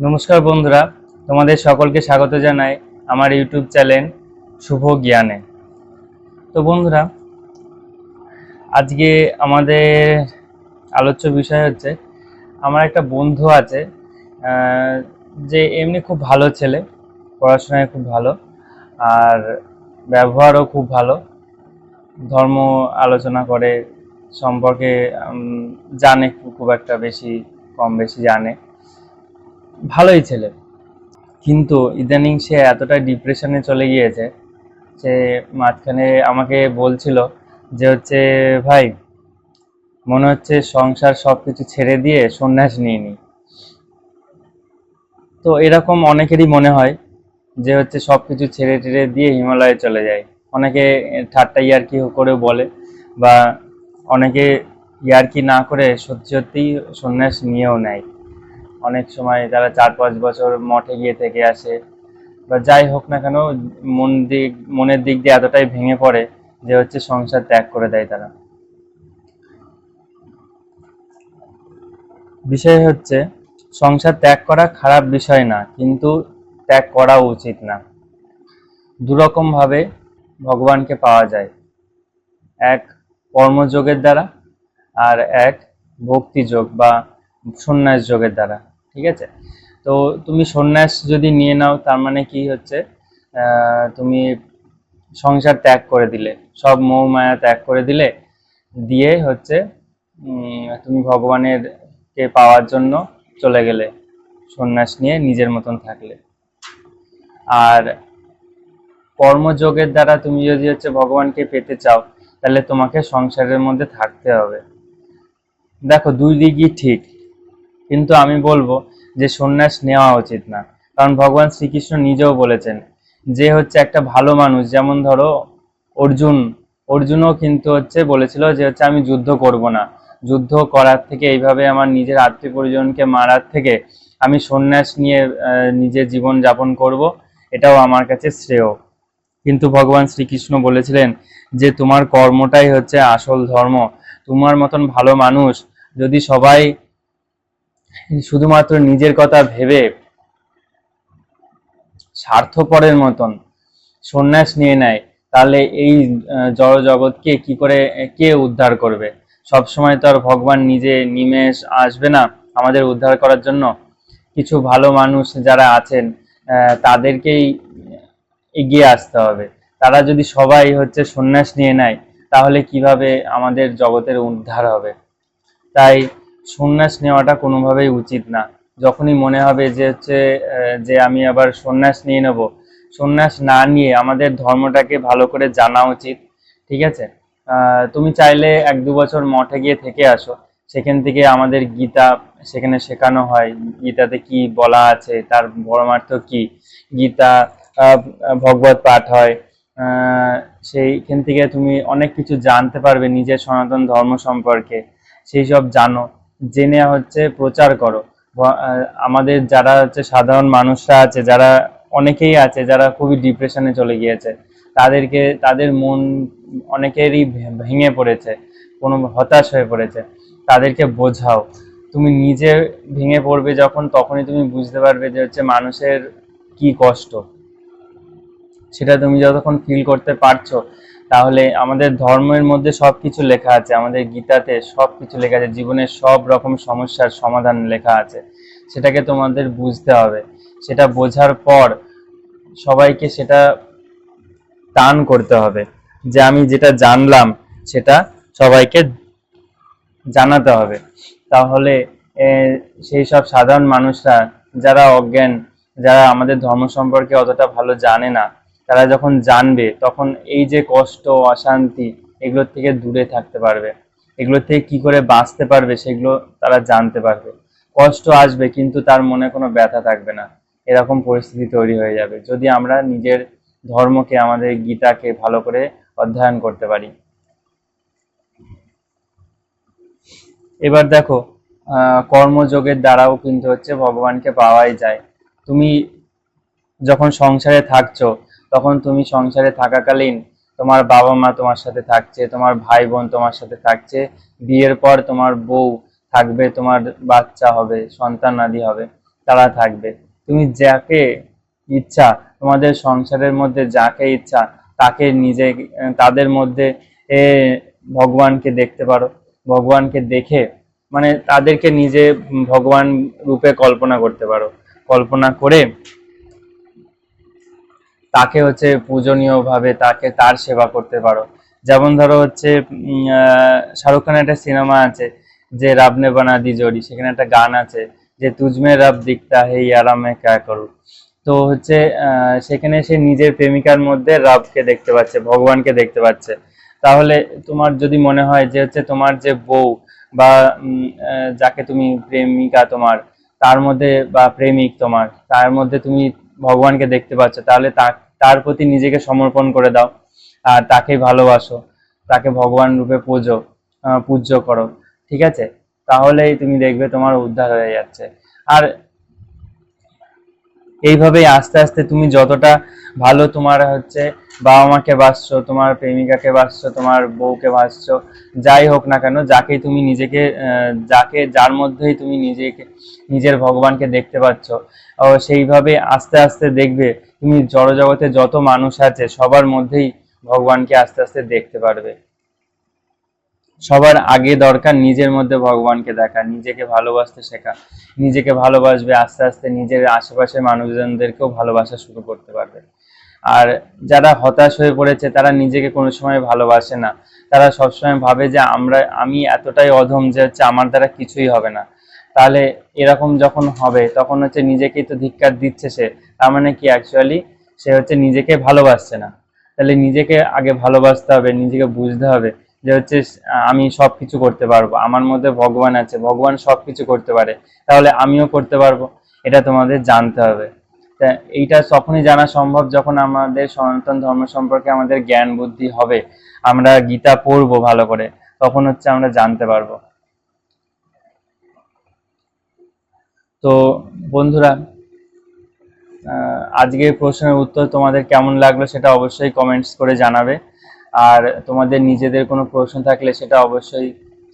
নমস্কার বন্ধুরা, তোমাদের সকলকে স্বাগত জানাই আমার ইউটিউব চ্যানেল শুভ জ্ঞানে। তো বন্ধুরা, আজকে আমাদের আলোচ্য বিষয় হচ্ছে, আমার একটা বন্ধু আছে যে এমনি খুব ভালো ছেলে, পড়াশোনায় খুব ভালো আর ব্যবহারও খুব ভালো, ধর্ম আলোচনা করে, সম্পর্কে জানে, খুব একটা বেশি কম বেশি জানে, ভালোই ছেলে। কিন্তু ইদানিং সে এতটাই ডিপ্রেশনে চলে গিয়েছে, সে মাঝখানে আমাকে বলছিল যে ভাই, মনে হচ্ছে সংসার সবকিছু ছেড়ে দিয়ে সন্ন্যাস নিয়ে নি। তো এরকম অনেকেরই মনে হয় যে সবকিছু ছেড়ে টেড়ে দিয়ে হিমালয়ে চলে যায়। অনেকে ঠাট্টা ইয়ার্কি করে বলে, বা অনেকে ইয়ার্কি না করে সত্যি সত্যিই সন্ন্যাস নিয়েও নেয়। অনেক সময় তারা 4-5 বছর মঠে গিয়ে থেকে আসে, বা যাই হোক না কেন, মনের দিক দিয়ে এতটাই ভেঙে পড়ে যে সংসার ত্যাগ করে দেয় তারা। বিষয় হচ্ছে, সংসার ত্যাগ করা খারাপ বিষয় না, কিন্তু ত্যাগ করাও উচিত না। দুরকম ভাবে ভগবানকে পাওয়া যায়, এক কর্মযোগের দ্বারা আর এক ভক্তিযোগ বা সন্ন্যাস যোগের দ্বারা। ঠিক আছে? তো তুমি সন্ন্যাস যদি নিয়ে নাও, তার মানে কি হচ্ছে, তুমি সংসার ত্যাগ করে দিলে, সব মোহ মায়া ত্যাগ করে দিলে, দিয়ে তুমি ভগবানের কে পাওয়ার জন্য চলে গেলে, সন্ন্যাস নিয়ে নিজের মতন থাকলে। আর কর্মযোগের দ্বারা তুমি যদি ভগবানকে পেতে চাও, তাহলে তোমাকে সংসারের মধ্যে থাকতে হবে। দেখো, দুই দিকই ঠিক, কিন্তু আমি বলবো যে সন্ন্যাস নেওয়া উচিত না। কারণ ভগবান শ্রীকৃষ্ণ নিজেও বলেছেন যে একটা ভালো মানুষ, যেমন ধরো অর্জুনও কিন্তু বলেছিল যে আমি যুদ্ধ করব না, যুদ্ধ করার থেকে, এইভাবে আমার নিজের আত্মীয় পরিজনকে মারার থেকে আমি সন্ন্যাস নিয়ে নিজের জীবন যাপন করব, এটাও আমার কাছে শ্রেয়। কিন্তু ভগবান শ্রীকৃষ্ণ বলেছিলেন যে তোমার কর্মটাই হচ্ছে আসল ধর্ম। তোমার মতন ভালো মানুষ যদি সবাই শুধুমাত্র নিজের কথা ভেবে স্বার্থপরের মতন সন্ন্যাস নিয়ে নেয়, তাহলে এই জড় জগৎকে কি করে কে উদ্ধার করবে? সব সময় তো আর ভগবান নিজে নিমেষ আসবে না আমাদের উদ্ধার করার জন্য। কিছু ভালো মানুষ যারা আছেন, তাদেরকেই এগিয়ে আসতে হবে। তারা যদি সবাই সন্ন্যাস নিয়ে নেয়, তাহলে কিভাবে আমাদের জগতের উদ্ধার হবে? তাই সন্ন্যাস নেওয়াটা কোনোভাবেই উচিত না। যখনই মনে হবে যে আমি আবার সন্ন্যাস নিয়ে নেব, সন্ন্যাস না নিয়ে আমাদের ধর্মটাকে ভালো করে জানা উচিত। ঠিক আছে? তুমি চাইলে 1-2 বছর মঠে গিয়ে থেকে আসো, সেখান থেকে আমাদের গীতা সেখানে শেখানো হয়, গীতাতে কি বলা আছে, তার পরমার্থ কি। গীতা ভগবত পাঠ হয়, সেইখান থেকে তুমি অনেক কিছু জানতে পারবে নিজের সনাতন ধর্ম সম্পর্কে। সেই সব জানো, জেনে প্রচার করো। আমাদের যারা সাধারণ মানুষরা আছে, যারা অনেকেই আছে যারা খুবই ডিপ্রেশনে চলে গিয়েছে, তাদের মন অনেকেরই ভেঙে পড়েছে, কোনো হতাশ হয়ে পড়েছে, তাদেরকে বোঝাও। তুমি নিজে ভেঙে পড়বে যখন, তখনই তুমি বুঝতে পারবে যে মানুষের কি কষ্ট। সেটা তুমি যতক্ষণ ফিল করতে পারছো, তাহলে আমাদের ধর্মের মধ্যে সবকিছু লেখা আছে, আমাদের গীতাতে সবকিছু লেখা আছে, জীবনের সব রকম সমস্যার সমাধান লেখা আছে। সেটাকে তোমাদের বুঝতে হবে। সেটা বোঝার পর সবাইকে সেটা টান করতে হবে, যে আমি যেটা জানলাম সেটা সবাইকে জানাতে হবে। তাহলে সেই সব সাধারণ মানুষরা যারা অজ্ঞান, যারা আমাদের ধর্ম সম্পর্কে অতটা ভালো জানে না, তারা যখন জানবে, তখন এই যে কষ্ট, অশান্তি, এগুলোর থেকে দূরে থাকতে পারবে। এগুলোর থেকে কি করে বাঁচতে পারবে সেগুলো তারা জানতে পারবে। কষ্ট আসবে, কিন্তু তার মনে কোনো ব্যথা থাকবে না। এরকম পরিস্থিতি তৈরি হয়ে যাবে যদি আমরা নিজের ধর্মকে, আমাদের গীতাকে ভালো করে অধ্যয়ন করতে পারি। এবার দেখো, কর্মযোগের দ্বারাও কিন্তু ভগবানকে পাওয়াই যায়। তুমি যখন সংসারে থাকছো, তখন তুমি সংসারে থাকাকালীন তোমার বাবা মা তোমার সাথে থাকছে, তোমার ভাই বোন তোমার সাথে থাকছে, বিয়ের পর তোমার বউ থাকবে, তোমার বাচ্চা হবে, সন্তান আদি হবে, তারা থাকবে। তুমি যাকে ইচ্ছা, তোমাদের সংসারের মধ্যে যাকে ইচ্ছা তাকে নিজে তাদের মধ্যে এ ভগবানকে দেখতে পারো। ভগবানকে দেখে মানে তাদেরকে নিজে ভগবান রূপে কল্পনা করতে পারো। কল্পনা করে তাকে হচ্ছে পূজনীয় ভাবে তাকে তার সেবা করতে পারো। যেমন ধরো হচ্ছে শাহরুখ খানের একটা সিনেমা আছে যে রাব নে বানা দি জোড়ি, সেখানে একটা গান আছে যে তুজমে রব দিখতা হে ইয়ারা মে ক্যা করু। তো হচ্ছে সেখানে সে নিজের প্রেমিকার মধ্যে রবকে দেখতে পাচ্ছে, ভগবানকে দেখতে পাচ্ছে। তাহলে তোমার যদি মনে হয় যে হচ্ছে তোমার যে বউ বা যাকে তুমি প্রেমিকা তোমার তার মধ্যে বা প্রেমিক তোমার তার মধ্যে তুমি ভগবানকে দেখতে পাচ্ছ, তাহলে তার প্রতি নিজেকে সমর্পণ করে দাও আর তাকে ভালোবাসো, তাকে ভগবান রূপে পূজ্য করো। ঠিক আছে, তাহলেই তুমি দেখবে তোমার উদ্ধার হয়ে যাচ্ছে। আর এইভাবেই আস্তে আস্তে তুমি যতটা ভালো তোমার হচ্ছে বাবা মাকে বাসছো, তোমার প্রেমিকাকে বাসছো, তোমার বউকে বাসছো, যাই হোক না কেন, যাকে তুমি নিজেকে যার মধ্যেই তুমি নিজের ভগবানকে দেখতে পাচ্ছ, সেইভাবে আস্তে আস্তে দেখবে তুমি জড়জগতে যত মানুষ আছে সবার মধ্যেই ভগবানকে আস্তে আস্তে দেখতে পারবে। সবার আগে দরকার নিজের মধ্যে ভগবানকে দেখা, নিজেকে ভালোবাসতে শেখা। নিজেকে ভালোবাসবে, আস্তে আস্তে নিজের আশেপাশের মানুষজনদেরকেও ভালোবাসা শুরু করতে পারবে। আর যারা হতাশ হয়ে পড়েছে তারা নিজেকে কোনো সময় ভালোবাসে না। তারা সবসময় ভাবে যে আমি এতটাই অধম যে হচ্ছে আমার দ্বারা কিছুই হবে না। তাহলে এরকম যখন হবে তখন হচ্ছে নিজেকেই তো ধিক্কার দিচ্ছে সে, তার মানে কি অ্যাকচুয়ালি সে হচ্ছে নিজেকে ভালোবাসছে না। তাহলে নিজেকে আগে ভালোবাসতে হবে, নিজেকে বুঝতে হবে যে হচ্ছে আমি সবকিছু করতে পারবো, আমার মধ্যে ভগবান আছে, ভগবান সবকিছু করতে পারে, তাহলে আমিও করতে পারবো। এটা তোমাদের জানতে হবে। তা এইটা তখনই জানা সম্ভব যখন আমাদের সনাতন ধর্ম সম্পর্কে আমাদের জ্ঞান বুদ্ধি হবে, আমরা গীতা পড়বো ভালো করে, তখন হচ্ছে আমরা জানতে পারবো। তো বন্ধুরা, আজকে প্রশ্নের উত্তর তোমাদের কেমন লাগলো সেটা অবশ্যই কমেন্টস করে জানাবে। আর তোমাদের নিজেদের কোনো প্রশ্ন থাকলে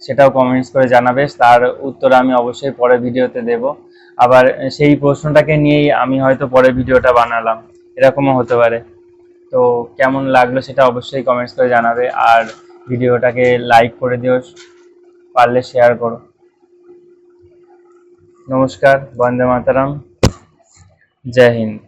সেটাও কমেন্টস করে জানাবে, তার উত্তর আমি অবশ্যই পরের ভিডিওতে দেব। আবার সেই প্রশ্নটাকে নিয়েই আমি হয়তো পরের ভিডিওটা বানালাম, এরকমও হতে পারে। তো কেমন লাগলো সেটা অবশ্যই কমেন্টস করে জানাবে। আর ভিডিওটাকে লাইক করে দিও, পারলে শেয়ার করো। নমস্কার, বন্দে মাতরম, জয় হিন্দ।